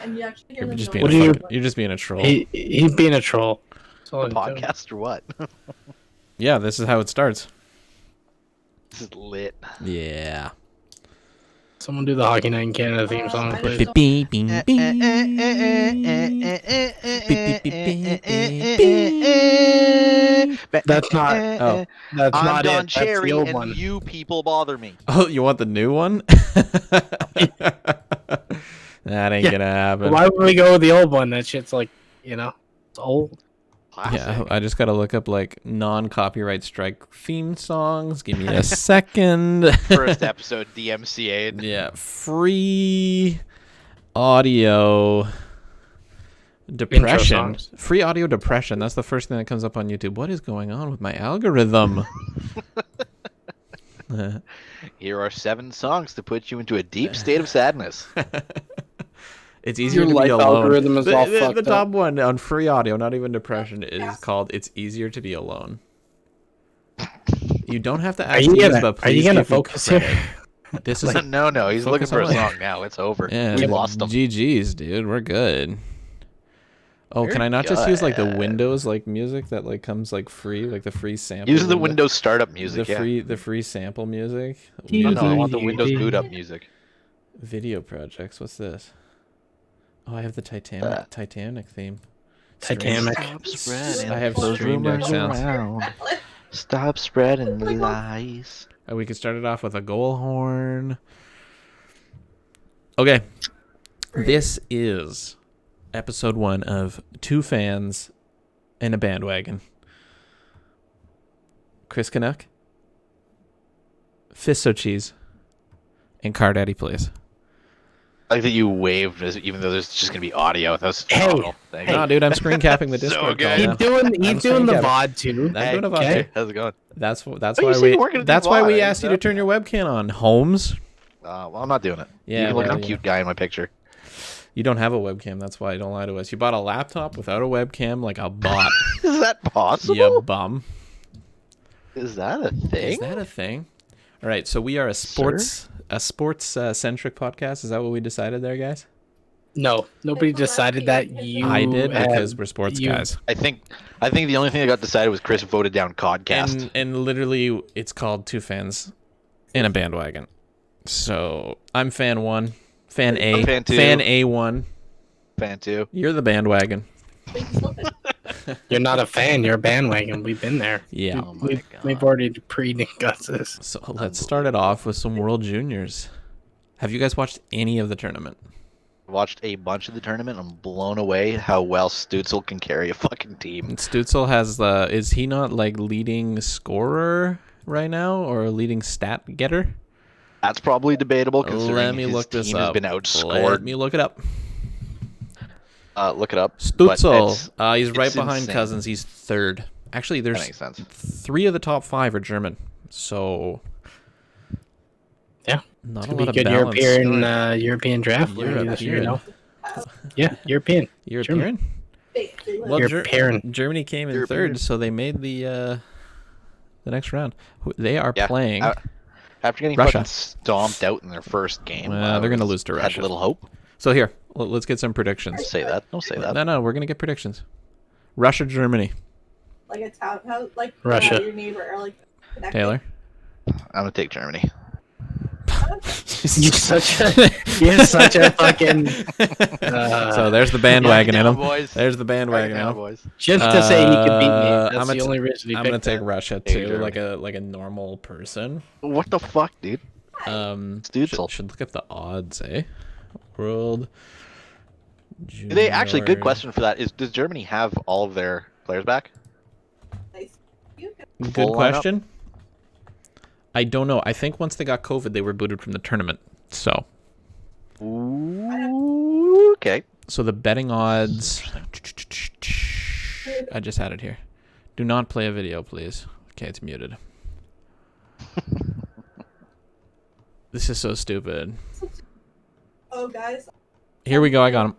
And you actually hear You're them just going being like- you're just being a troll. He's being a troll. That's all A he's doing. podcast or what? Yeah, this is how it starts. This is lit. Yeah. Someone do the Hockey Night in Canada theme song, I please. just Beep, beep, beep, beep. That's not. Oh. That's I'm not Don it. That's Cherry, the old and one. you people bother me. Oh, you want the new one? That ain't Yeah. gonna happen. Why would we go with the old one? That shit's like, it's old. Classic. Yeah, I just gotta look up like non-copyright strike theme songs. Give me a second. First episode DMCA. Yeah, free audio depression. songs. Free audio depression. That's the first thing that comes up on YouTube. What is going on with my algorithm? Here are 7 songs to put you into a deep state of sadness. It's easier Your to be life alone. algorithm is all The fucked top up. one on free audio, not even depression, is called "It's Easier to Be Alone." You don't have to Are ask you to use, gonna, but are you please gonna give me focus here? credit. This is No, he's looking Focus for a on song now. It's over. yeah, We the lost him. GG's, dude. We're good. Oh, We're can I not just use like the good. Windows like music that like comes like free, like the free sample? Use the Windows startup music. the free sample music. No, I want the Easy. Windows boot up music. Video projects. What's this? Oh, I have the Titanic theme. Titanic. Stop spreading I have those Stream Deck rumors sounds. around. Stop spreading the lies. We could start it off with a goal horn. Okay. This is episode 1 of 2 fans and a bandwagon. Chris Canuck, Fisto Cheese, and Car Daddy Plays. I like that you waved, even though there's just gonna be audio. That's Hey, phenomenal. Thank No, you. dude, I'm screen capping the So Discord good. call He's now. doing the screen VOD too. I'm doing a VOD Okay. too. How's it going? That's Oh, you why said we you weren't gonna do that's why we VOD, asked you to turn your webcam on, Holmes. Well, I'm not doing it. Yeah, you can look well, at the cute guy in my picture. You don't have a webcam, that's why you don't lie to us. You bought a laptop without a webcam like a bot. Is that possible? You bum. Is that a thing? Is that a thing? All right, so we are a sports centric podcast. Is that what we decided there, guys? No, nobody decided that. I did have- because we're sports you- guys. I think the only thing that got decided was Chris voted down Codcast. And literally, it's called 2 fans in a bandwagon. So I'm fan 1, fan A, I'm fan 2. fan A1. Fan 2. You're the bandwagon. You're not a fan. You're a bandwagon. We've been there. Yeah. Oh my God. We've already discussed this. So let's start it off with some World Juniors. Have you guys watched any of the tournament? Watched a bunch of the tournament. I'm blown away how well Stutzel can carry a fucking team. Stutzel has is he not like leading scorer right now or leading stat getter? That's probably debatable considering Let me his look this team up. has been Let outscored. me look it up. Look it up. but Stutzel, it's- he's right it's behind insane. Cousins. He's 3rd. Actually, That there's makes sense. 3 of the top 5 are German. So Yeah. not a Could be lot of good balance. European draft. European. Yeah, European. European? Well, European. Germany came in European. 3rd, so they made the next round. They are Yeah. playing. After getting Russia. fucking stomped out in their first game, They're gonna lose to had Russia. little hope. So here, let's get some Don't predictions. say that. Don't say that. No, we're gonna get predictions. Russia, Germany. Like a townhouse, like Russia. your neighbor, or like connected. Taylor. I'm gonna take Germany. You're such a fucking. So there's the bandwagon in Down, him. boys. There's the Right bandwagon in now, him. boys. Just to say he could beat me. That's I'm the gonna only reason he I'm picked gonna take that. Russia Hey, too, Germany. like a normal person. What the fuck, dude? Stutzel. Should look up the odds, eh? World. They actually, good Junior- question for that is: does Germany have all of their players back? Nice. You can- Good full lineup? question. I don't know. I think once they got COVID, they were booted from the tournament. So Ooh, okay. the betting odds. I just had it here. Do not play a video, please. Okay, it's muted. This is so stupid. Oh, guys. Here we go. I got him.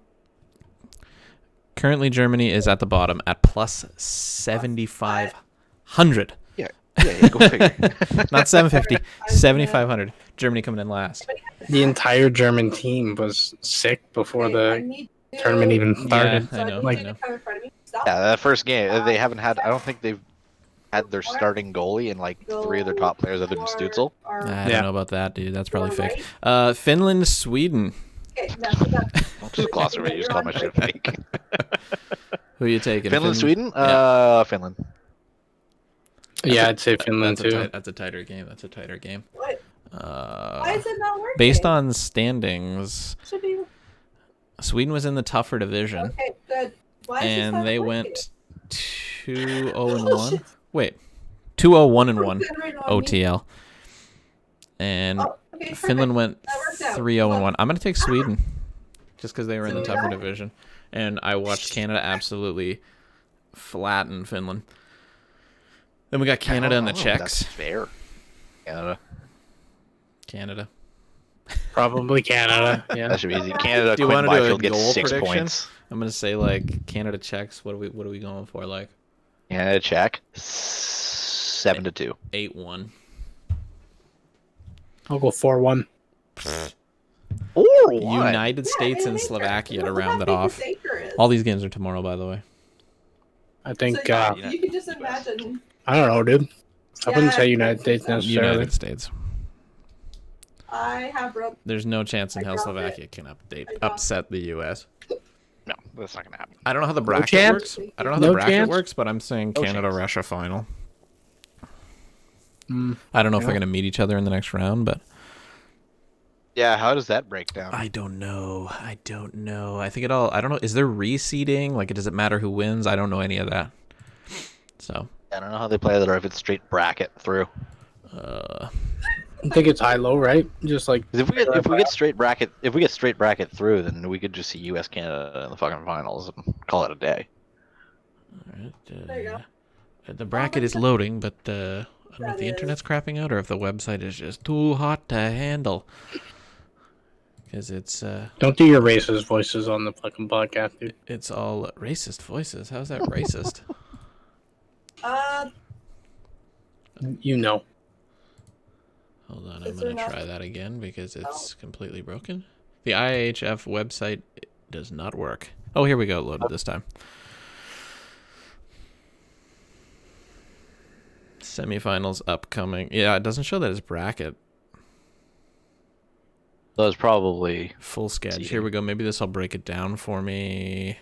Currently, Germany is at the bottom at plus 7,500. Yeah. Yeah, go figure. Not 750, 7,500. Germany coming in last. The entire German team was sick before Okay, I the need to- tournament even started. I know, like- I know. come in front of me. Stop. Yeah, that first game, they haven't had. I don't think they've had their starting goalie and like 3 of their top players other than Stutzel. Or- I Yeah. don't know about that, dude. That's probably or fake. right. Finland, Sweden. Okay, no, so that's- Don't just gloss over it. You just call my shit fake. Who are you taking? Finland, Sweden. Yeah. Finland. Yeah, I'd say Finland too. That's a tighter game. That's a tighter game. What? Why is it not working? Based on standings, Should be. Sweden was in the tougher division, Okay, good. Why is this and not they working? went 2-0 and Oh, 1. shit. Wait, 2-0, 1 and 1 Right on me. OTL, and Oh, okay, Finland went That worked out. 3-0 and 1. I'm gonna take Sweden, just because they were in the So tougher yeah. division, and I watched Canada absolutely flatten Finland. Then we got Canada and the I don't know if Czechs. That's fair. Canada. Canada. Probably Canada. Yeah. That should be easy. Canada. Do you Quinn want to do a Byfield gets goal 6 prediction? points. I'm gonna say like Canada Czechs. What are we going for? Like Canada check 7-2. 8-1. I'll go 4-1. Or United Yeah, States man, and they- Slovakia to look how round it big off. this acre is. All these games are tomorrow, by the way. I think, So, yeah, United you can just imagine. I don't know, dude. I wouldn't Yeah, say United States necessarily. United States. I have rope. There's no chance in I hell dropped Slovakia it. can I dropped upset the U.S. No, that's not gonna happen. I don't know how the bracket chance? works. I don't know how the No bracket chance? works, but I'm saying No Canada chance. Russia final. Mm, I don't know if Yeah. they're gonna meet each other in the next round, but Yeah, how does that break down? I don't know. I think it all. I don't know. Is there reseeding? Like, does it matter who wins? I don't know any of that. So, I don't know how they play that, or if it's straight bracket through. I think it's high-low, right? Just like 'Cause if we get straight bracket through, then we could just see U.S. Canada in the fucking finals and call it a day. alright, There you go. the bracket is loading, but I don't know if That the is- internet's crapping out or if the website is just too hot to handle. Because it's don't do your racist voices on the fucking podcast, dude. it's all racist voices. How's that racist? You know. Hold on, I'm Is there gonna enough- try that again because it's completely broken. The IHF website does not work. Oh, here we go. It loaded this time. Semifinals upcoming. Yeah, it doesn't show that it's bracket. So it's probably Full sketch. See. Here we go. Maybe this will break it down for me.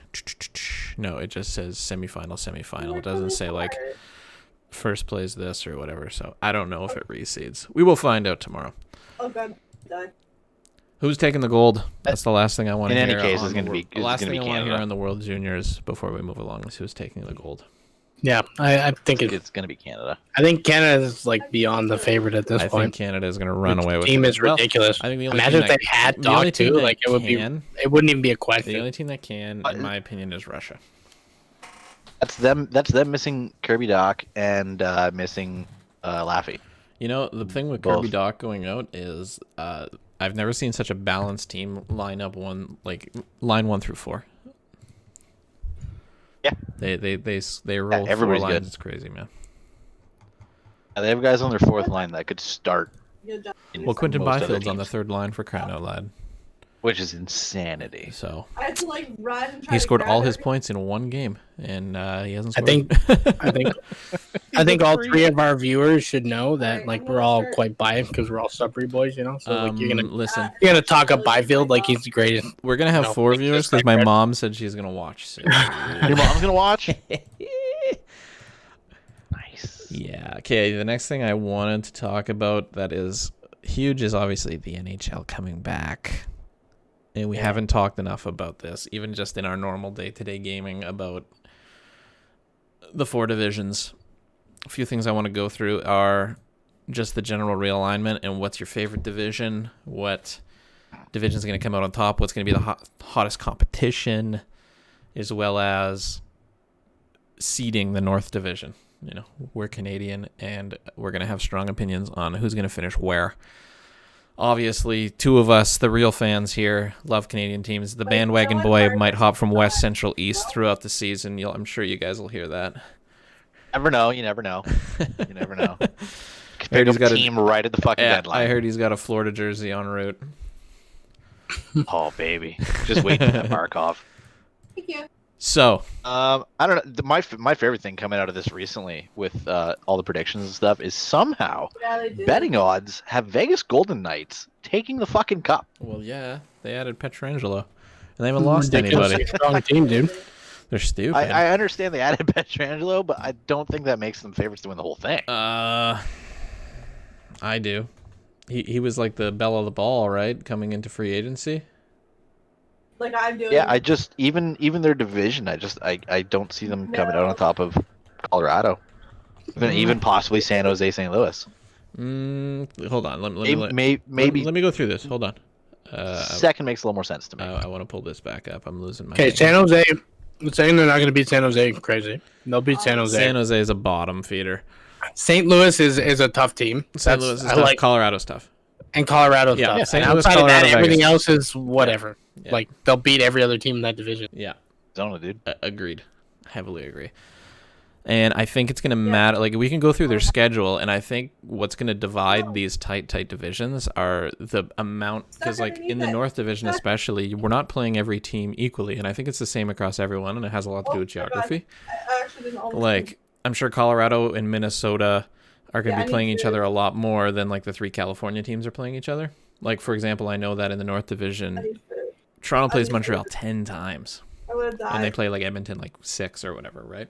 No, it just says semifinal. It doesn't say like first plays this or whatever. So I don't know if it reseeds. We will find out tomorrow. Oh god, done. Who's taking the gold? That's the last thing I want to In hear. any case, on it's the gonna be- the it's last gonna thing be I want to hear Canada. on the World Juniors before we move along is who's taking the gold. Yeah, I think it's gonna be Canada. I think Canada is like beyond the favorite at this I think point. Canada is going to run The away with team it. is Well, ridiculous. I think the only Imagine team if they had the only Doc team too. that Like it would be. can- It wouldn't even be a The question. only team that can, in my opinion, is Russia. That's them missing Kirby Doc and missing Laffy. You know, the thing with Both. Kirby Doc going out is I've never seen such a balanced team line up line 1 through 4. Yeah. They roll 4 everybody's lines. good. It's crazy, man. They have guys on their fourth line that could start, Good job. in Well, Quinton most other Byfield's on the teams, 3rd line for crying out loud. which is insanity. So I had to like run and try he to scored grab all his everything. points in one game, and he hasn't I scored. think I think all three of our viewers should know that Alright, like I'm we're gonna all start- quite biased because we're all Sudbury boys, you know. So like you're gonna listen. talk up Byfield like he's the greatest. We're gonna have No, 4 it's viewers just because like my red. mom said she's gonna watch soon. Your mom's gonna watch. Nice. Yeah. Okay. The next thing I wanted to talk about that is huge is obviously the NHL coming back, and we haven't talked enough about this, even just in our normal day-to-day gaming, about the 4 divisions. A few things I want to go through are just the general realignment and what's your favorite division, what division is going to come out on top, what's going to be the hottest competition, as well as seeding the North Division. You know, we're Canadian, and we're going to have strong opinions on who's going to finish where. Obviously, 2 of us, the real fans here, love Canadian teams. The bandwagon boy might hop from West, Central, East throughout the season. I'm sure you guys will hear that. Never know. You never know. You never know. I Pick heard up he's got a team right at the fucking Yeah, deadline. I heard he's got a Florida jersey en route. Oh baby, just wait for that Barkov. Thank you. So, I don't know. My favorite thing coming out of this recently with all the predictions and stuff is somehow Yeah, they did. betting odds have Vegas Golden Knights taking the fucking cup. well, yeah, they added Pietrangelo, and they haven't lost Ridiculously anybody. strong team, dude. They're stupid. I understand they added Pietrangelo, but I don't think that makes them favorites to win the whole thing. I do. He was like the belle of the ball, right? Coming into free agency. Like I'm doing. Yeah, I just even their division, I don't see them coming out on top of Colorado, even possibly San Jose, St. Louis. Hold on. Maybe Let me go through this. Hold on. second makes a little more sense to me. I want to pull this back up. I'm losing my. Okay, thing. San Jose. I'm saying they're not going to beat San Jose. Crazy. They'll beat San Jose. San Jose is a bottom feeder. St. Louis is a tough team. St. Louis is tough. Colorado's tough. And Colorado's Yeah, tough. St. And Louis, outside of that, Colorado, everything Vegas. else is whatever. Yeah. Like they'll beat every other team in that division. Yeah. Don't dude. Agreed. Heavily agree. And I think it's going to matter. Like, we can go through their schedule, and I think what's going to divide these tight divisions are the amount. Because, like, in the North Division especially, we're not playing every team equally. And I think it's the same across everyone, and it has a lot to do with geography. I actually didn't almost Like, I'm sure Colorado and Minnesota are going to Yeah, be I playing need each to- other a lot more than, like, the 3 California teams are playing each other. Like, for example, I know that in the North Division, Toronto plays Montreal 10 times. I would have died. And they play like Edmonton like 6 or whatever, right?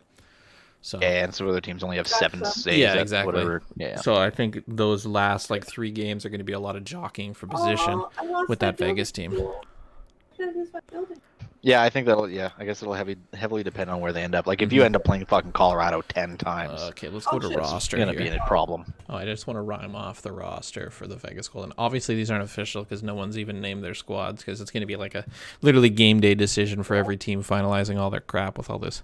So Yeah, and some other teams only have 7 Gotcha. saves. yeah, at exactly. Whatever. Yeah. So I think those last like 3 games are going to be a lot of jockeying for position I lost with my that Vegas building. team. I should've used my building. Yeah, I think that'll. Yeah, I guess it'll heavily depend on where they end up. Like if you end up playing fucking Colorado 10 times, Okay, let's go to shit. roster it's gonna be here. a problem. Oh, I just want to rhyme off the roster for the Vegas Golden. Obviously, these aren't official because no one's even named their squads because it's going to be like a literally game day decision for every team finalizing all their crap with all this.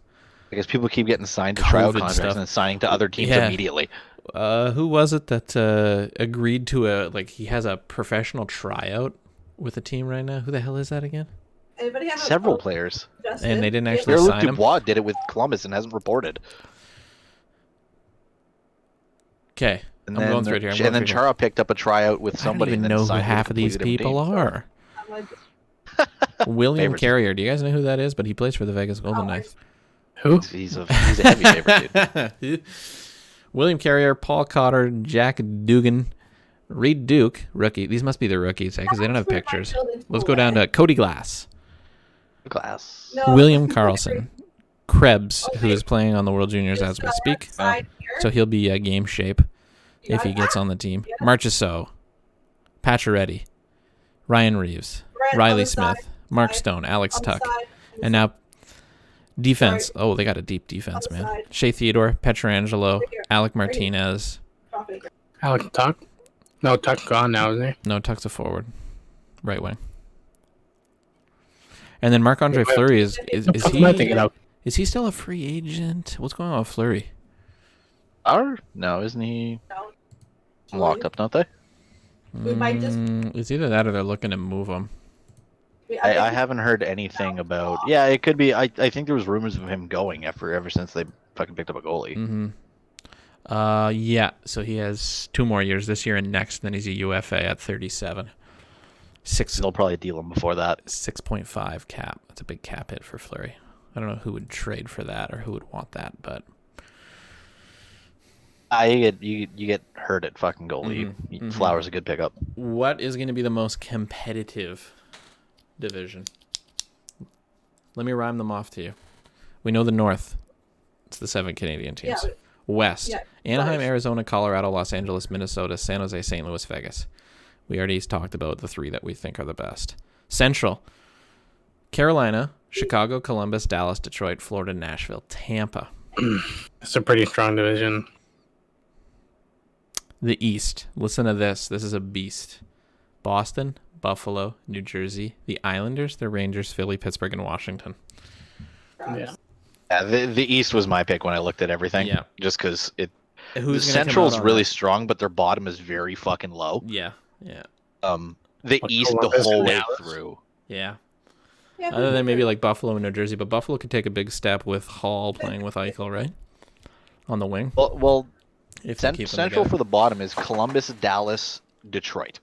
Because people keep getting signed to tryout COVID contracts stuff. and then signing to other teams Yeah. immediately. Who was it that agreed to he has a professional tryout with a team right now? Who the hell is that again? Anybody have Several players. And they didn't actually Pierre-Luc sign him? Dubois did it with Columbus and hasn't reported. Okay, And I'm then, going through it here. and then Chara picked up a tryout with I don't somebody. even and then know who signed with a half of these completely people different are. William Favorites. Carrier. Do you guys know who that is? But he plays for the Vegas Golden Knights. Who? team. He's a heavy favorite, dude. William Carrier, Paul Cotter, Jack Dugan, Reed Duke, rookie. These must be the rookies because they don't have pictures. Let's go down to Cody Glass, Glass. No, William this is Carlson, Krebs, who Okay. is playing on the World Juniors as we speak. side here. So he'll be game shape You if he got gets that? on the team. Yeah. Marchessault, Pacioretty, Ryan Reeves, Right on Riley the side, Smith, Mark side, Stone, Alex on the Tuck, side, on the and now defense. Sorry. Oh, they got a deep defense, On the man. side. Shea Theodore, Petrangelo, Right here. Alec Right here. Martinez. Drop it. Alex Tuck? No, Tuck's gone now, isn't he? No, Tuck's a forward, right wing. And then Marc-Andre Yeah, Fleury is What the fuck am I thinking of? is he still a free agent? What's going on with Fleury? No, isn't he No. locked up? Don't they? We might just- It's either that or they're looking to move him. I haven't heard anything about. Yeah, it could be. I think there was rumors of him going ever since they fucking picked up a goalie. Mm-hmm. Yeah. So he has 2 more years, this year and next. Then he's a UFA at 37. They'll probably deal him before that. 6.5 cap. That's a big cap hit for Fleury. I don't know who would trade for that or who would want that, but You get hurt at fucking goalie. Mhm. Flowers a good pickup. what is going to be the most competitive division? Let me rhyme them off to you. We know the North. It's the 7 Canadian teams. Yeah. West. Yeah, Anaheim, sorry. Arizona, Colorado, Los Angeles, Minnesota, San Jose, St. Louis, Vegas. We already talked about the 3 that we think are the best. Central. Carolina, Chicago, Columbus, Dallas, Detroit, Florida, Nashville, Tampa. It's a pretty strong division. The East. Listen to this. This is a beast. Boston, Buffalo, New Jersey, the Islanders, the Rangers, Philly, Pittsburgh, and Washington. Yeah. Yeah, the East was my pick when I looked at everything. Yeah. Just because it. Who's The gonna come Central's out on really that? strong, but their bottom is very fucking low. Yeah, yeah, The Like East the Columbus whole and way Dallas. through. yeah. Yeah, Other than maybe like Buffalo and New Jersey, but Buffalo could take a big step with Hall playing with Eichel, right? on the wing. Well, If they keep them Central together. for the bottom is Columbus, Dallas, Detroit.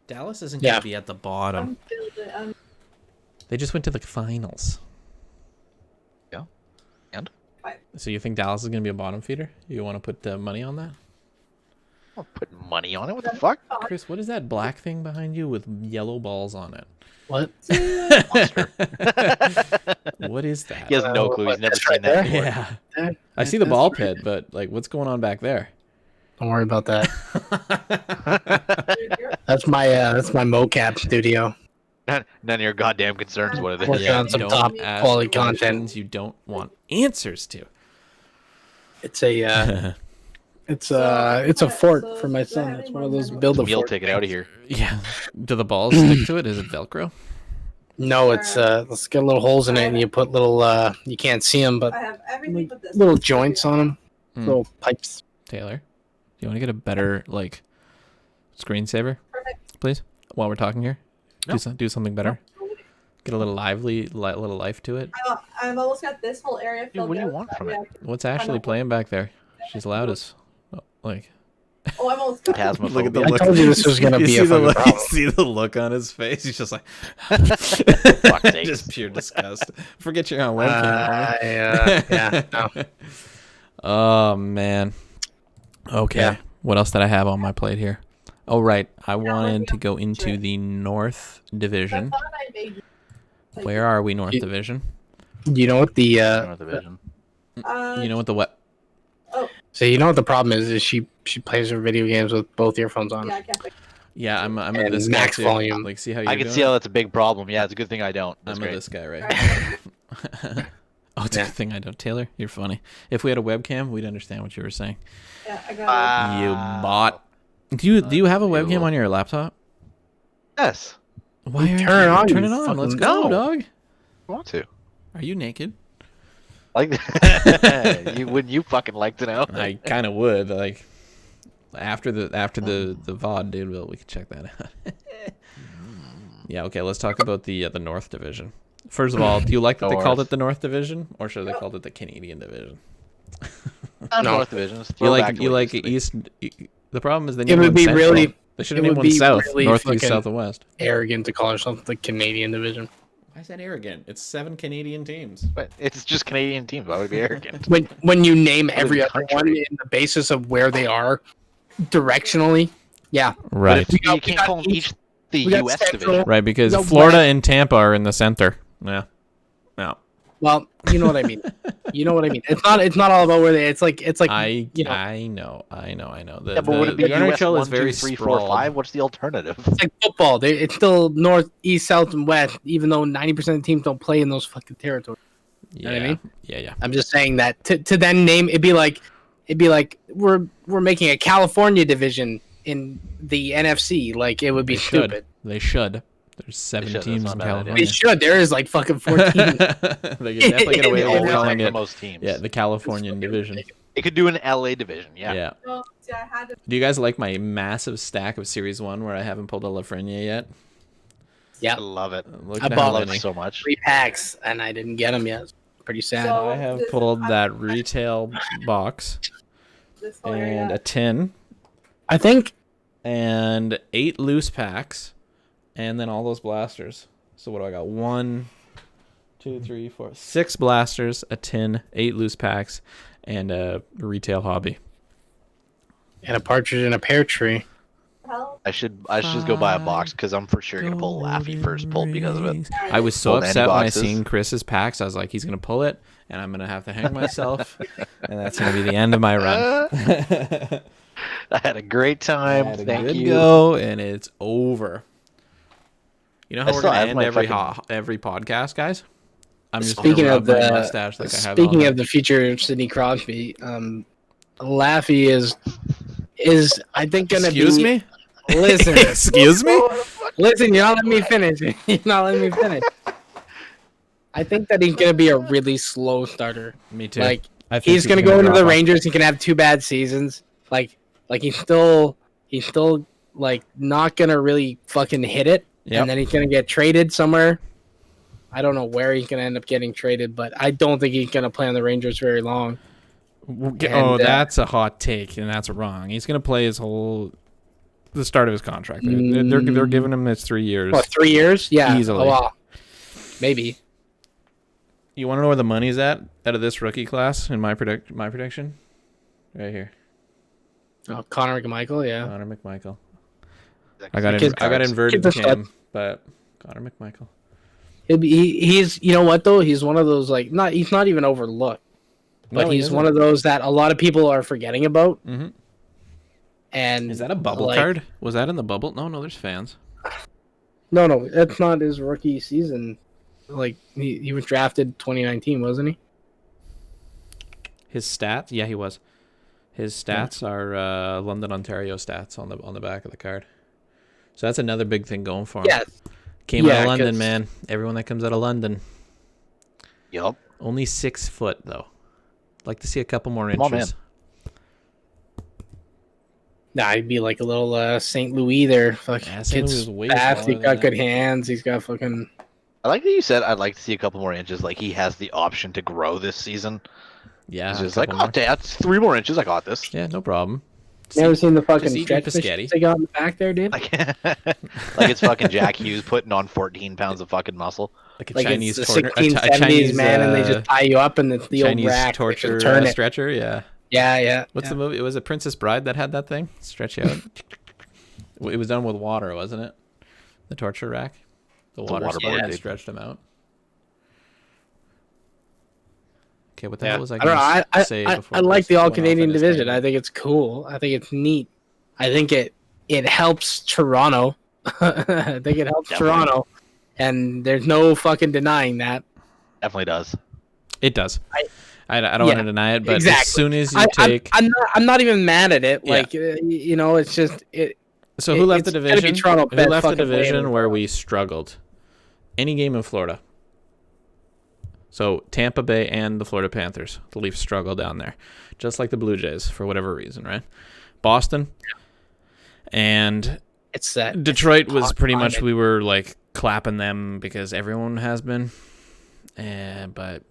Dallas isn't Yeah. going to be at the bottom. They just went to the finals. Yeah. And? So you think Dallas is going to be a bottom feeder? You want to put money on that? I'm not putting money on it. What the fuck? Chris, what is that black thing behind you with yellow balls on it? What? Monster. What is that? He has no clue. He's never That's seen right that there. before. Yeah. There. I see the That's ball right. pit, but like what's going on back there? Don't worry about that. That's my mocap studio. None of your goddamn concerns what it is. Working on some don't top ask quality questions content. you don't want answers to. It's a it's a fort for my son. It's one of those build a Meal fort. ticket out of here. Yeah. Do the balls stick to it? Is it Velcro? No, it's let's get little holes in it, and you put little you can't see them, but I have everything but this. little joints on them, Mm. little pipes. Taylor, do you want to get a better like screensaver, Perfect. please? While we're talking here, No. do something better. Get a little little life to it. I've almost got this whole area filled what do you out. want from it? What's Ashley playing back there? She's loud as like. Oh, I'm almost got Phasmophobia. Look at the I look. told you this was gonna You be see a the fucking look, problem. You see the look on his face. He's just like, sakes. just pure disgust. Forget you're on webcam. Yeah, no. Oh man. Okay. Yeah. What else did I have on my plate here? Oh right, I wanted to go into the North I Division. thought I made you. Where are we, North Division? You know what the North Division. You know what the what? so you know what the problem is she plays her video games with both earphones on. Yeah, I can't think. Yeah, I'm And at this guy max too. volume. Like, see how you're I can doing see it? how that's a big problem. Yeah, it's a good thing I don't. That's I'm at great. this guy right Right. here. Oh, it's a Yeah. good thing I don't. Taylor, you're funny. If we had a webcam, we'd understand what you were saying. Yeah, I got You bot. Do you have a webcam you. on your laptop? Yes. Why are Turn it on, Turn you it on. Let's fucking- go, No. dog. I want to. Are you naked? Like, you wouldn't you fucking like to know? I kind of would. Like after the VOD, dude. Well, we can check that out. Yeah. Okay. Let's talk about the North Division. First of all, do you like that they called it the North Division, or should they called it the Canadian Division? Not No. North Division. It's You throwback like to you what like used to be. East. The problem is they It named would one be Central. really- They should it have named would one be South, really North, East, fucking- South, and West. Arrogant to call herself the Canadian division. Why is that arrogant? It's 7 Canadian teams. But it's just Canadian teams. Why would it be arrogant? When you name every the other country. one in the basis of where they are directionally, yeah. Right. But if got- you can't call them each the we got U.S. Central. division. Right, because No, Florida West. and Tampa are in the center. Yeah. No. Well, you know what I mean. You know what I mean. It's not all about where they. It's like I you know. I know. The, Yeah, but would it be the U.S. NHL 1, is very 2, 3, 4, sprawled. 5? What's the alternative? It's like football. It's still north, east, south, and west. Even though 90% of the teams don't play in those fucking territories. Yeah. know what I mean? Yeah. I'm just saying that to then name it'd be like we're making a California division in the NFC. Like it would be They should. stupid. They should. There's 7 should. That's teams not in a bad idea. They California. should. There is like fucking 14. They could definitely get away Yeah, with yeah. calling For it most teams. the Californian division. They could do an LA division. Yeah. Yeah. No, see, I had to. Do you guys like my massive stack of Series 1 where I haven't pulled a Lafreniere yet? Yeah, I love it. Look I at bought how I love many. it so much. 3 packs, and I didn't get them yet. It's pretty sad. So- I have pulled that retail box This whole and area. a tin I think and 8 loose packs and then all those blasters. So what do I got? 1, 2, 3, 4, 6 blasters, a tin, 8 loose packs, and a retail hobby. and a partridge in a pear tree. Hell, I should just go buy a box because I'm for sure gonna pull Laffy first pull because of it. I was so Pulled any upset when I boxes? seen Chris's packs. I was like, he's gonna pull it, and I'm gonna have to hang myself, and that's gonna be the end of my run. I had a great I time. had a Thank good you. go, and it's over. You know how I we're still gonna have end my every podcast, guys? I'm just Speaking gonna of rub my the mustache like I have. speaking all of the future of Sidney Crosby, Laffy is I think gonna Excuse be. me. Listen, Excuse me. listen. You're not letting me finish. You're not letting me finish. I think that he's gonna be a really slow starter. Me too. Like I think he's gonna go into drop the off. Rangers. He can have 2 bad seasons. Like he's still like not gonna really fucking hit it. Yep. And then he's gonna get traded somewhere. I don't know where he's gonna end up getting traded, but I don't think he's gonna play on the Rangers very long. And, That's a hot take, and that's wrong. He's going to play the start of his contract. They're giving him his 3 years. What, 3 years? Yeah, Easily. Maybe. You want to know where the money's at out of this rookie class in my prediction? Right here. Oh, Connor McMichael, yeah. Connor McMichael. I Exactly. got inverted Kids are cam, but Connor McMichael. He's you know what though? He's one of those he's not even overlooked. But he's one of those that a lot of people are forgetting about. Mm-hmm. And is that a bubble card? Was that in the bubble? No, there's fans. No, that's not his rookie season. Like he was drafted 2019, wasn't he? His stats? Yeah, he was. His stats are London, Ontario stats on the back of the card. So that's another big thing going for him. Yeah. Came out of London, man. Everyone that comes out of London. Yup. Only 6 foot though. Like to see a couple more Come on, inches. Nah, he'd be like a little St. Louis there. Fuck, Yeah, St. Louis kid's is way fast. smaller He's got than good that. hands. He's got fucking. I like that you said I'd like to see a couple more inches. Like he has the option to grow this season. Yeah. He's a just like, couple oh, more. that's 3 more inches. I got this. Yeah, no problem. Never seen the just fucking eat stretch your machines spaghetti. they got in the back there, dude? Like, like it's fucking Jack Hughes putting on 14 pounds of fucking muscle. Like a Like Chinese it's the torture, 1670s, Chinese man, and they just tie you up and it's the Chinese old rack. torture Turn it. stretcher. Yeah. Yeah. What's the movie? Was it Princess Bride that had that thing? Stretch you out. It was done with water, wasn't it? The torture rack. The water waterboard, that dude. stretched them out. Okay, what the Yeah. hell was I I don't going know. to say before I like this the all went off Canadian on this division. tangent? I think it's cool. I think it's neat. I think it helps Toronto. I think it helps Definitely. Toronto, and there's no fucking denying that. Definitely does. It does. I don't want to deny it, but as exactly. soon as you I'm not even mad at it. Yeah. Like it's just it. So who left the it's gotta be division? Toronto Who bet left the fucking division playing. where we struggled? Any game in Florida. So Tampa Bay and the Florida Panthers. The Leafs struggle down there. Just like the Blue Jays for whatever reason, right? Boston. And It's that Detroit was pretty much, climate. we were like clapping them because everyone has been. But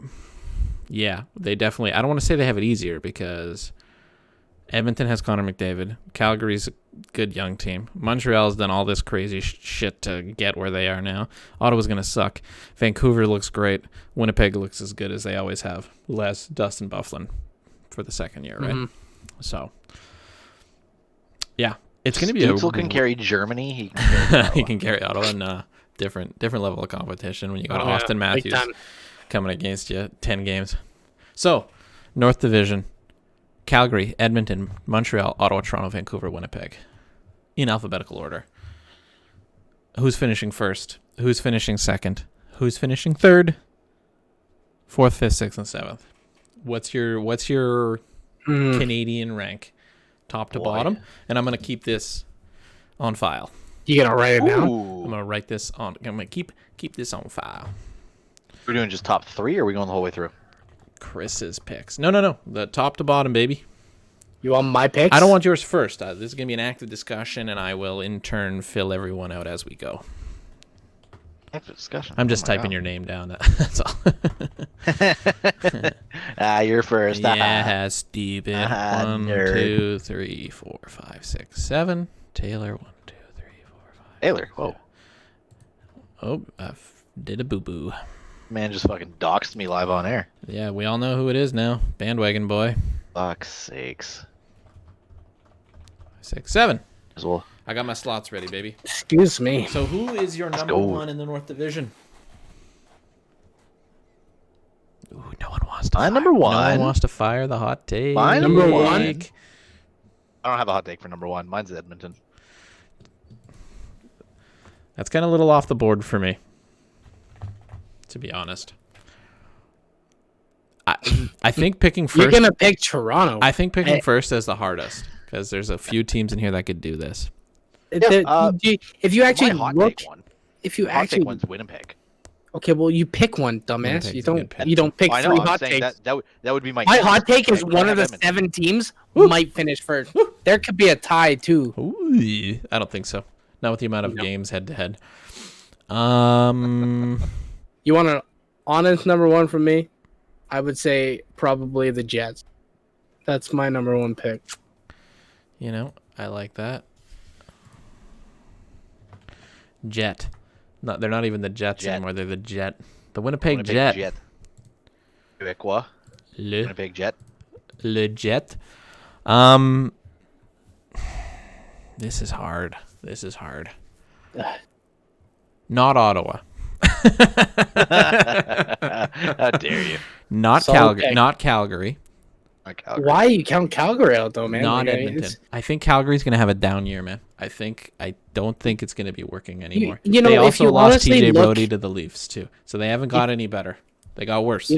yeah, they definitely, I don't want to say they have it easier because Edmonton has Connor McDavid. Calgary's a good young team. Montreal's done all this crazy shit to get where they are now. Ottawa's going to suck. Vancouver looks great. Winnipeg looks as good as they always have. Less Dustin Byfuglien for the second year, right? Mhm. So, yeah, it's going to be Stutzel can carry Germany. He can carry Ottawa. he can carry Ottawa in different level of competition when you got Oh, yeah. Austin Big Matthews time. coming against you 10 games. So, North Division, Calgary, Edmonton, Montreal, Ottawa, Toronto, Vancouver, Winnipeg. In alphabetical order. Who's finishing first? Who's finishing second? Who's finishing third? Fourth, fifth, sixth, and seventh. What's your Canadian rank? Top to Boy. bottom? And I'm going to keep this on file. You gonna write it down? I'm Ooh. going to write this on. I'm going to keep this on file. We're doing just top 3, or are we going the whole way through? Chris's picks. No. The top to bottom, baby. You want my picks? I don't want yours first. This is going to be an active discussion, and I will in turn fill everyone out as we go. Active discussion. I'm just Oh my typing God. your name down. That's all. You're first. Yeah, stupid. Ah, 1, nerd. 2, 3, 4, 5, 6, 7. Taylor, 1, 2, 3, 4, 5. Taylor. Whoa. Oh, did a boo boo. Man just fucking doxed me live on air. Yeah, we all know who it is now. Bandwagon boy. Fuck's sakes. 6, 7. As well. I got my slots ready, baby. Excuse me. So who is your number go. 1 in the North Division? Ooh, no one wants to. My fire. number No one 1. wants to fire the hot take. My number one? I don't have a hot take for number 1. Mine's Edmonton. That's kind of a little off the board for me, to be honest. I think picking first. You're gonna pick Toronto. I think picking Hey. first is the hardest because there's a few teams in here that could do this. If you actually My hot look, take one. if you Hot take actually, one's Winnipeg. okay, well, you pick one, dumbass. Winnipeg's You a good don't. pick. You don't pick Oh, I know. 3 I'm hot saying takes. that would be my. My next hot take is pick, but one I of the have Edmonton. 7 teams might finish first. There could be a tie too. Ooh, I don't think so. Not with the amount of games head to head. You want an honest number 1 from me? I would say probably the Jets. That's my number one pick. You know, I like that. Jet. They're not even the Jets Jet. anymore. They're the Jet. The Winnipeg Jet. Quebecois. Le, Winnipeg Jet. Le Jet. This is hard. Not Ottawa. How dare you? Not Solid Calgary. pick. Not Calgary. Not Calgary. Why you count Calgary out though, man? Not Like, Edmonton. I think Calgary's gonna have a down year, man. I don't think it's gonna be working anymore. you know, they if also you lost honestly TJ look- Brodie to the Leafs too, so they haven't got any better. They got worse.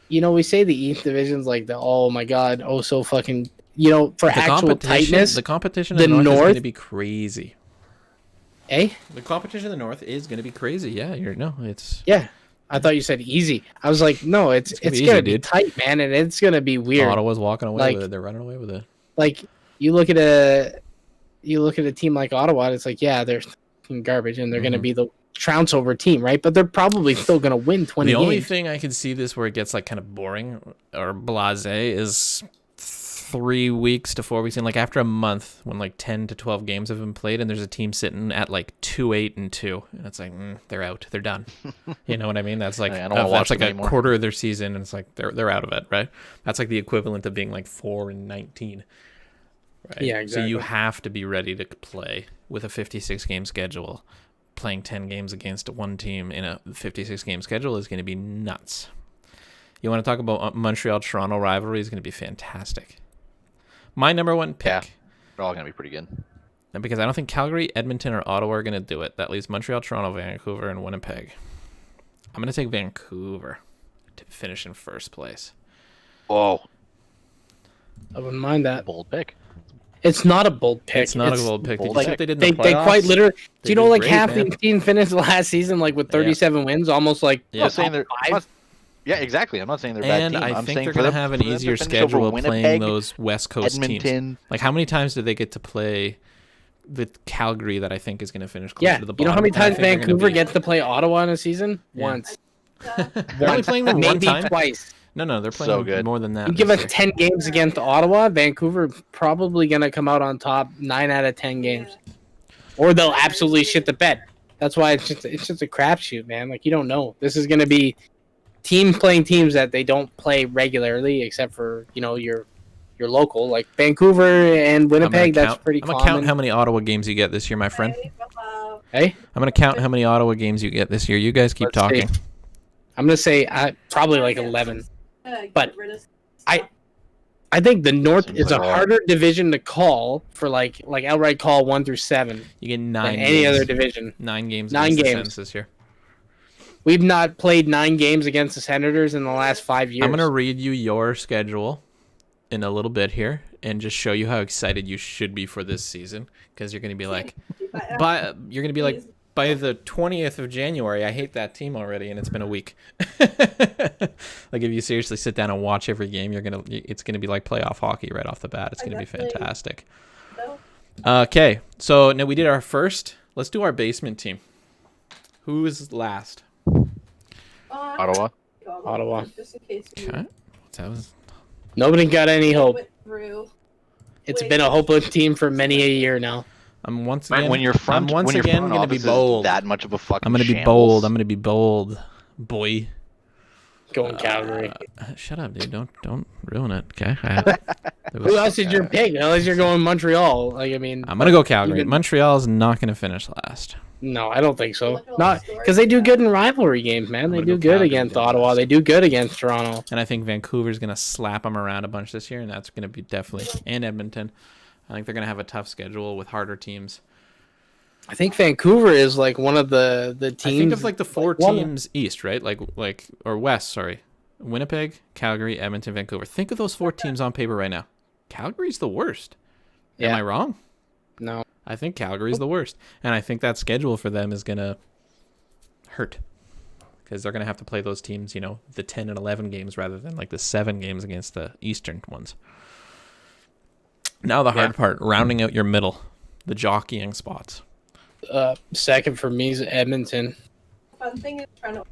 You know, we say the East Division's like the oh my god, oh so fucking. You know, for the actual tightness, the competition the in the North is North- gonna be crazy. eh? The competition in the North is gonna be crazy. Yeah, it's Yeah. I thought you said easy. I was like, no, it's gonna be gonna easy, be dude. tight, man, and it's gonna be weird. Ottawa's walking away Like- with it. They're running away with it. Like you look at a team like Ottawa, and it's like, yeah, they're fucking garbage, and they're gonna Mhm. be the trounce over team, right? But they're probably still gonna win 20 The only games. thing I can see this where it gets like kind of boring or blasé is 3 weeks to 4 weeks in, like after a month when like 10 to 12 games have been played and there's a team sitting at like 2-8-2 and it's like they're out, they're done. You know what I mean? That's like I don't wanna that's watch like them a anymore. quarter of their season and it's like they're out of it, right? That's like the equivalent of being like 4-19. Right? Yeah, So you exactly. have to be ready to play with a 56 game schedule. Playing 10 games against one team in a 56 game schedule is going to be nuts. You want to talk about Montreal-Toronto rivalry is going to be fantastic. My number one pick, Yeah. They're all gonna be pretty good. and because I don't think Calgary, Edmonton, or Ottawa are going to do it, that leaves Montreal, Toronto, Vancouver, and Winnipeg. I'm going to take Vancouver to finish in first place. Whoa, I wouldn't mind that. bold pick. It's not a bold pick. It's not a bold pick. Did you bold see what pick. they did in They the playoffs? quite literally. They Do you know did like great, half man. the team finished last season like with 37 wins, almost like Yeah. I'm not saying top they're. I'm five? not- yeah, exactly. I'm not saying they're a bad And team. I I'm think saying they're for going to them- have an for them to easier finish over schedule playing Winnipeg, those West Coast teams. Edmonton. Like, how many times do they get to play the Calgary that I think is going to finish closer Yeah, to the you bottom? know how many And I times think they're gonna Vancouver be- gets to play Ottawa in a season? Yeah. Once, They're only playing them one maybe time. twice. No, they're playing So them good. more than that. You give this us year. 10 games against Ottawa, Vancouver probably gonna come out on top 9 out of 10 games, or they'll absolutely shit the bed. That's why it's just a crapshoot, man. Like you don't know. This is gonna be teams playing teams that they don't play regularly, except for your local, like Vancouver and I'm gonna Winnipeg. That's count- pretty I'm gonna common. count how many Ottawa games you get this year, my friend. Hey, I'm gonna count how many Ottawa games you get this year. You guys keep Let's see. talking. I'm gonna say probably like 11. But I think the North Seems is a like a lot. harder division to call for like outright call 1 through 7 You get than 9 any games. other division. 9 games. 9 against the games. Sens this year. We've not played 9 games against the Senators in the last 5 years. I'm gonna read you your schedule in a little bit here and just show you how excited you should be for this season because you're gonna be like, by the 20th of January, I hate that team already, and it's been a week. Like if you seriously sit down and watch every game, it's gonna be like playoff hockey right off the bat. It's gonna be fantastic. Okay, so now we did our first. Let's do our basement team. Who is last? Ottawa. Ottawa. Just in case you Okay, that was Nobody got any hope. went through. It's been a hopeless team for many a year now. I'm once again. When your front, I'm once when your again front gonna be office is bold. that much of a fucking. I'm gonna be shambles. bold. I'm gonna be bold, boy. Going Calgary. Shut up, dude. Don't ruin it. Okay. Who else is your pick? Unless you're going Montreal. Like I mean, I'm gonna go Calgary. Even- Montreal is not gonna finish last. no, I don't think so. Look at all Not the stories because they do about good in rivalry games, man. They gonna do go good Calgary against dead Ottawa. last. They do good against Toronto. And I think Vancouver's gonna slap them around a bunch this year, and that's gonna be definitely and Edmonton. I think they're gonna have a tough schedule with harder teams. I think Vancouver is like one of the teams. I think of like the four one- teams east, right? Like or west. Sorry, Winnipeg, Calgary, Edmonton, Vancouver. Think of those 4 teams on paper right now. Calgary's the worst. Am Yeah. I wrong? No. I think Calgary's the worst, and I think that schedule for them is gonna hurt because they're gonna have to play those teams, the 10 and 11 games rather than like the 7 games against the Eastern ones. Now the hard part, rounding out your middle, the jockeying spots. Second for me is Edmonton. Fun thing is trying to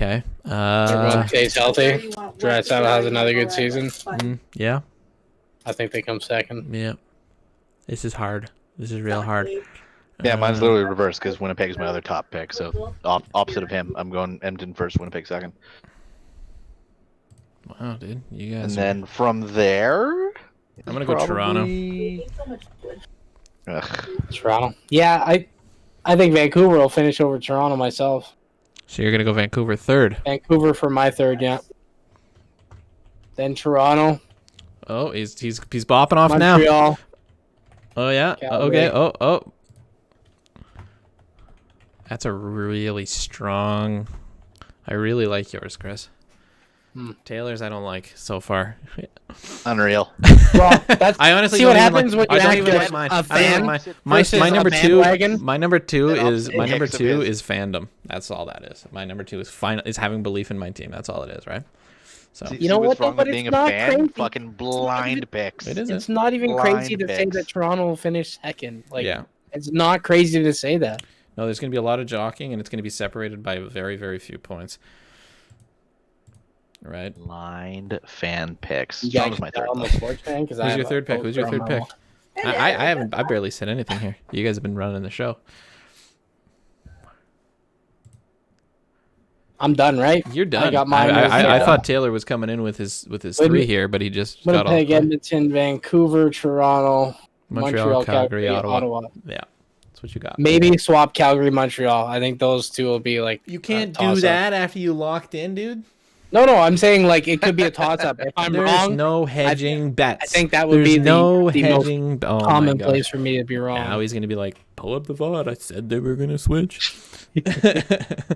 Okay. Everyone stays healthy. Draisaitl has another good season. Yeah. I think they come second. Yeah. This is hard. This is real hard. Yeah, mine's literally reversed because Winnipeg's my other top pick. So opposite of him, I'm going Edmonton first, Winnipeg second. Wow, dude. You guys And are... then from there, I'm going to go Toronto. Ugh. Toronto. Yeah, I think Vancouver will finish over Toronto myself. So you're going to go Vancouver third. Vancouver for my third, yeah. Then Toronto. Oh, he's bopping off now. Montreal. Oh, yeah. Calgary. Okay. Oh. That's a really strong... I really like yours, Chris. Taylor's I don't like so far. Unreal. Well, that's, I honestly see don't what even happens like, when you I don't act even like like mine. a I fan don't like my versus number a two. bandwagon. My number two Then is my number opposite two of his. is fandom. That's all that is. My number two is having belief in my team. That's all it is, right? So See, You know what's what, though? wrong But with it's being a not fan? crazy. Fucking blind picks. it isn't. It's not even Blind crazy to say picks. that Toronto will finish second. Like, Yeah. it's not crazy to say that. No, there's going to be a lot of jockeying, and it's going to be separated by very, very few points. Right? Blind fan picks. You guys Toronto's my third. I'm a sports fan because Who's your third pick? Who's your third pick? I barely said anything here. You guys have been running the show. I'm done, right? You're done. I got mine. I thought Taylor was coming in with his three here, but he just got all Winnipeg, Edmonton, Vancouver, Toronto, Montreal, Calgary, Ottawa. Yeah, that's what you got. Maybe swap Calgary, Montreal. I think those two will be like. You can't a toss-up. after you locked in, dude. No, I'm saying like it could be a toss up. If I'm There's wrong, no hedging bets. I think that would There's be no the most hedging. Oh my commonplace gosh. for me to be wrong. Now he's gonna be like, pull up the VOD. I said they were gonna switch.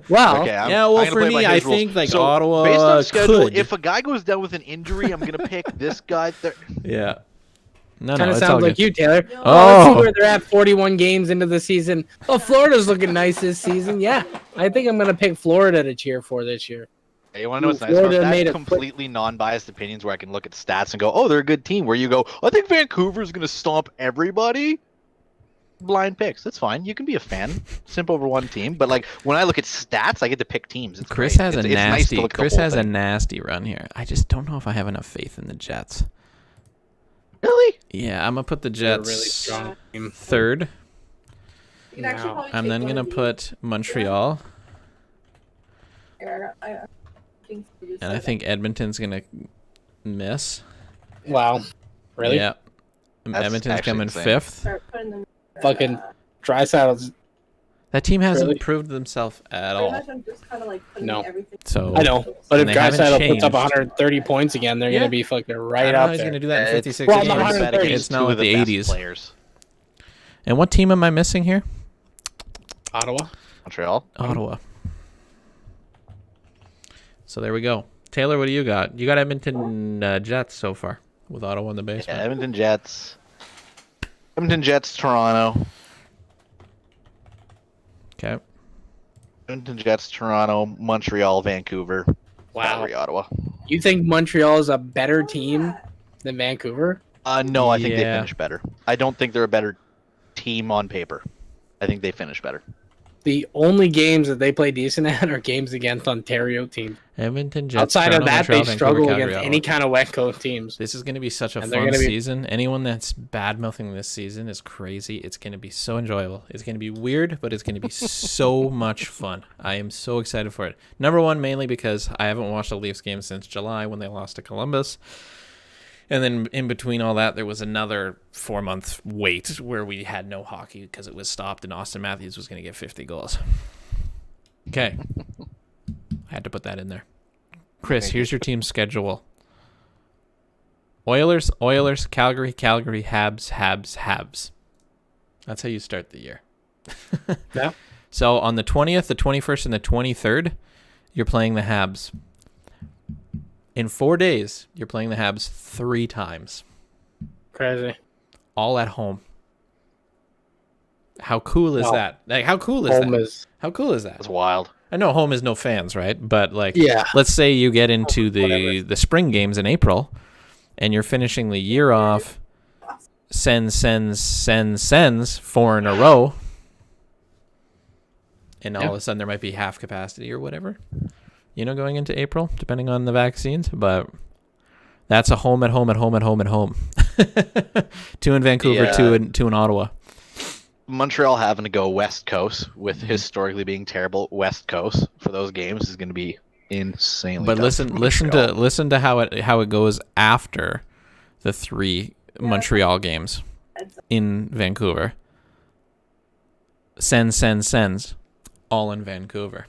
Well, Okay, I'm well, gonna for play by me, I his rules. think like So, Ottawa based on schedule, could. if a guy goes down with an injury, I'm gonna pick this guy. Yeah. No, kind of it's all sounds like good. you, Taylor. No. Let's see where they're at. 41 games into the season. Oh, Florida's looking nice this season. Yeah, I think I'm gonna pick Florida to cheer for this year. Hey, you want to know what's nice Florida about made that? a quick- Completely non-biased opinions where I can look at stats and go, oh, they're a good team. Where you go, I think Vancouver's gonna stomp everybody. Blind picks. That's fine. You can be a fan, simp over one team. But like when I look at stats, I get to pick teams. It's Chris great. has It's a nice to nasty. look at the Chris whole has a thing. nasty run here. I just don't know if I have enough faith in the Jets. Really? Yeah, I'm gonna put the They're a Jets really strong team. third. You can actually No. probably I'm take then one gonna of these. put Montreal, I think you just and I said think Edmonton's gonna miss. Wow, really? Yeah, That's Edmonton's actually coming insane. fifth. start putting them. Fucking Draisaitl's. That team hasn't Really? proved themselves at Pretty all. much I'm just kind of like putting No. everything. So I know, but if And they haven't Draisaitl puts up changed. 130 points again, they're Yeah. gonna be fucking I right don't know up how he's there. gonna do that in It's 56 well, games. not 130. It's not two like of the best 80s. players. And what team am I missing here? Ottawa. Montreal. Ottawa. So there we go. Taylor, what do you got? You got Edmonton Jets so far with Ottawa in the Yeah, basement. Edmonton Jets. Edmonton Jets. Toronto. Okay. Edmonton Jets. Toronto. Montreal. Vancouver. Wow. Calgary, Ottawa. You think Montreal is a better team than Vancouver? No, I think they Yeah. finish better. I don't think they're a better team on paper. I think they finish better. The only games that they play decent at are games against Ontario teams. Edmonton Jets. Outside Toronto, of that, Montreal, they Vancouver, struggle Calgary, against Ottawa. any kind of West Coast teams. This is going to be such a And they're fun gonna be- season. Anyone that's bad mouthing this season is crazy. It's going to be so enjoyable. It's going to be weird, but it's going to be so much fun. I am so excited for it. Number one, mainly because I haven't watched a Leafs game since July when they lost to Columbus. And then in between all that, there was another 4-month wait where we had no hockey because it was stopped and Austin Matthews was going to get 50 goals. Okay. I had to put that in there. Chris, here's your team's schedule. Oilers, Calgary, Habs. That's how you start the year. Yeah. So on the 20th, the 21st, and the 23rd, you're playing the Habs. In 4 days, you're playing the Habs 3 times. Crazy. All at home. How cool is Wow. that? Like, how cool is Home that? is How cool is that? That's wild. I know home is no fans, right? But like, Yeah. let's say you get into the Whatever. spring games in April, and you're finishing the year off. Sends 4 in a row, and all Yeah. of a sudden there might be half capacity or whatever. going into April, depending on the vaccines. But that's a home at home at home at home at home. 2 in Vancouver, Yeah. 2 in Ottawa. Montreal having to go West Coast with historically being terrible West Coast for those games is going to be insanely. But tough listen for Montreal. listen to how it goes after the 3 Montreal games in Vancouver. Sends all in Vancouver.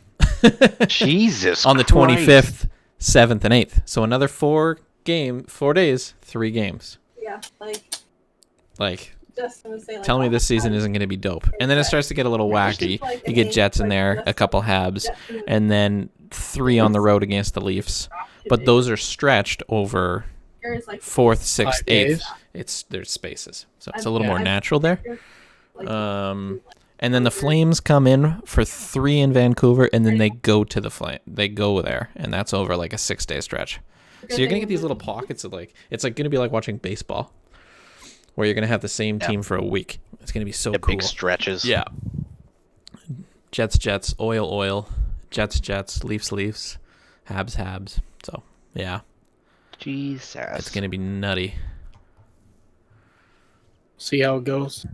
Jesus On the Christ. 25th, 7th, and 8th. So another 4 days, 3 games. Yeah, Like, just gonna say. tell me this season isn't going to be dope. And then it starts to get a little wacky. You get Jets in there, a couple Habs, and then 3 on the road against the Leafs. But those are stretched over 4th, 6th, 5 8th. days. There's spaces. So it's a little more natural there. Um, And then the Flames come in for 3 in Vancouver, and then they go to the Flame. They go there, and that's over like a 6-day stretch. So you're gonna get these little pockets of it's like gonna be like watching baseball, where you're gonna have the same team for a week. It's gonna be so Yeah, cool. big stretches. Yeah. Jets, oil, Jets, Leafs, Habs. So yeah, Jesus. it's gonna be nutty. See how it goes.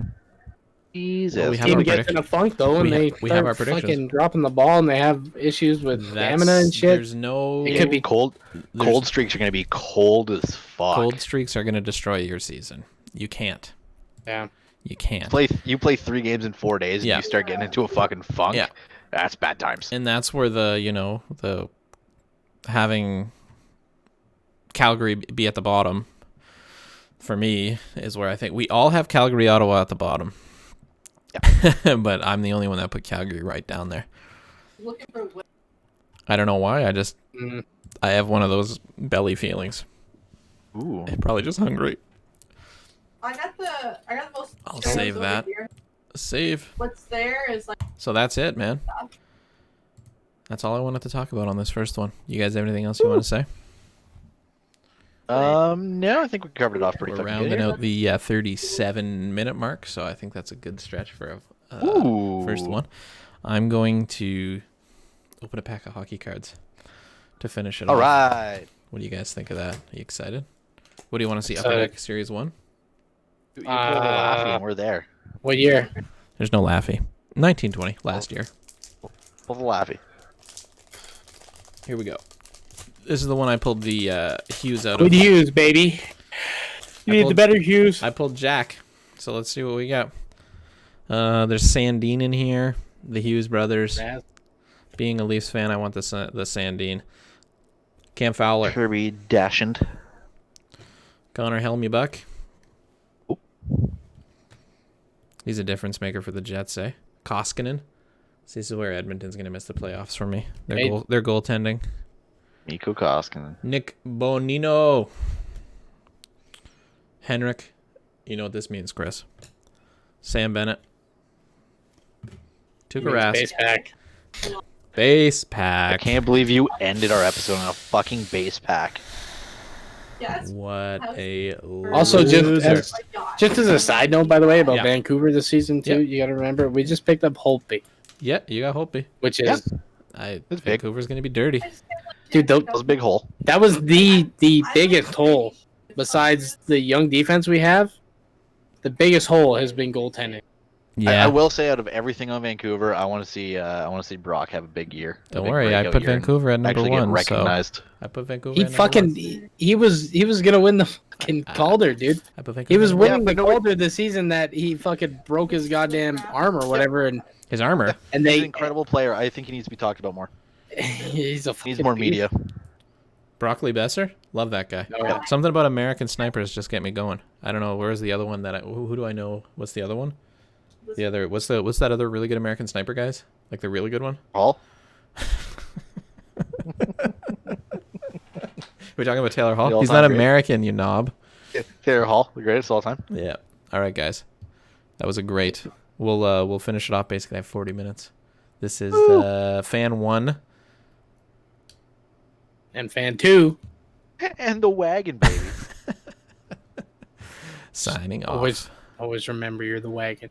Jesus. Well, we have Team our gets prediction. in a funk though, and we have our start predictions. fucking dropping the ball, and they have issues with stamina and shit. There's no. It could be cold there's- streaks are going to be cold as fuck. Cold streaks are gonna destroy your season. You can't. Yeah. You can't. You play 3 games in 4 days and Yeah. you start getting into a fucking funk. Yeah. That's bad times. And that's where the having Calgary be at the bottom for me is where I think we all have Calgary, Ottawa at the bottom. Yeah. But I'm the only one that put Calgary right down there. looking for. I don't know why. Mm. I have one of those belly feelings. Ooh. I'm probably just hungry. I got the most. I'll shows save over that. here. Save. What's there is like. So that's it, man. That's all I wanted to talk about on this first one. You guys have anything else you want to say? No, I think we covered it off pretty We're fucking rounding good. out the 37-minute mark, so I think that's a good stretch for a Ooh. first one. I'm going to open a pack of hockey cards to finish it All off. right. What do you guys think of that? Are you excited? What do you want to see? Upper Excited. Deck Series 1? You pulled a laughy and we're there. What year? There's no Laffy. 1920, last year. Pull the laughy. Here we go. This is the one I pulled the Hughes out Good of. Hughes, baby. You need the better Hughes. I pulled Jack. So let's see what we got. There's Sandine in here. The Hughes brothers. Being a Leafs fan, I want the Sandine. Cam Fowler. Kirby Dashand. Connor Helmubuck. Oop. He's a difference maker for the Jets, eh? Koskinen. This is where Edmonton's going to miss the playoffs for me. Their goaltending. Mikko Koskinen. Nick Bonino. Henrik. You know what this means, Chris. Sam Bennett. Tuukka Rask. Base pack. Base I pack. can't believe you ended our episode on a fucking base pack. Yeah. What a Also, loser. just as a side note, by the way, about Yeah. Vancouver this season too, Yeah. you got to remember we just picked up Holtby, Yeah, you got Holtby. which is It's big. Vancouver's going to be dirty. dude. That was a big hole. That was the biggest hole besides the young defense we have. The biggest hole has been goaltending. Yeah. I will say, out of everything on Vancouver, I want to see Brock have a big year. A Don't big worry, I breakout put year and Vancouver at number actually get 1. So recognized. I put Vancouver He at number 1. fucking he was gonna win the fucking Calder, dude. I put Vancouver He was at number winning but the no, wait. Calder this season that he fucking broke his goddamn arm or whatever, and 1. His armor. He's and they an incredible player. I think he needs to be talked about more. he's a He fucking needs more beast. media. Broccoli Besser. Love that guy. Oh, yeah. Something about American Snipers just get me going. I don't know. Where's the other one that who do I know? What's the other one? The other what's that other really good American sniper guys? Like the really good one? Hall? We're talking about Taylor Hall. The He's all-time not great. American, you knob. Taylor Hall, the greatest of all time. Yeah. All right, guys. That was a great. We'll finish it off. Basically, I have 40 minutes. This is fan 1. And fan 2 And the wagon, baby. Signing off. always remember you're the wagon.